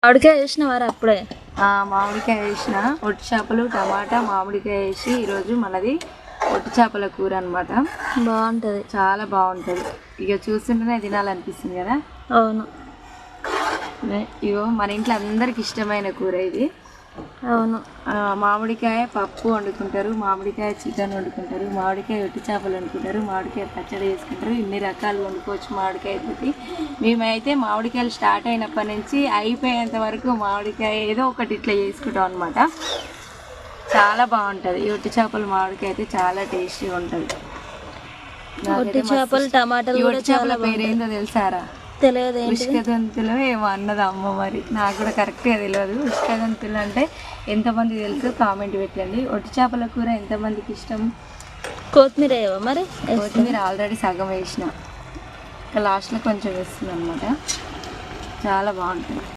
మామిడికాయ వేసినవారా అప్పుడే? మామిడికాయ వేసిన, ఒట్టి చేపలు, టమాటా, మామిడికాయ వేసి ఈరోజు మనది ఒట్టి చేపల కూర అనమాట. బాగుంటుంది, చాలా బాగుంటుంది. ఇక చూస్తుంటేనే తినాలనిపిస్తుంది కదా. అవును. ఇగో మన ఇంట్లో అందరికి ఇష్టమైన కూర ఇది. అవును. మామిడికాయ పప్పు వండుకుంటారు, మామిడికాయ చికెన్ వండుకుంటారు, మామిడికాయ ఒట్టి చేపలు వండుకుంటారు, మామిడికాయ పచ్చడి చేసుకుంటారు. ఇన్ని రకాలు వండుకోవచ్చు మామిడికాయ తోటి. మేమైతే మామిడికాయలు స్టార్ట్ అయినప్పటి నుంచి అయిపోయేంత వరకు మామిడికాయ ఏదో ఒకటి ఇట్లా చేసుకుంటాం అనమాట. చాలా బాగుంటుంది ఈ ఒట్టి చేపలు. మామిడికాయ అయితే చాలా టేస్టీగా ఉంటుంది. ఒట్టి చేపలు టమాటాలు కూడా చాలా పేరేందో తెలుసారా? తెలియదు. ఉష్కదంతులు ఏమో అన్నది అమ్మ, మరి నాకు కూడా కరెక్ట్గా తెలియదు. ఉష్కదంతులు అంటే ఎంతమంది తెలుసు కామెంట్ పెట్టండి. ఒట్టి చేపల కూర ఎంతమందికి ఇష్టం? కొత్తిమీర మరి? కొత్తిమీర ఆల్రెడీ సగం వేసిన, లాస్ట్లో కొంచెం వేస్తుంది అనమాట. చాలా బాగుంటుంది.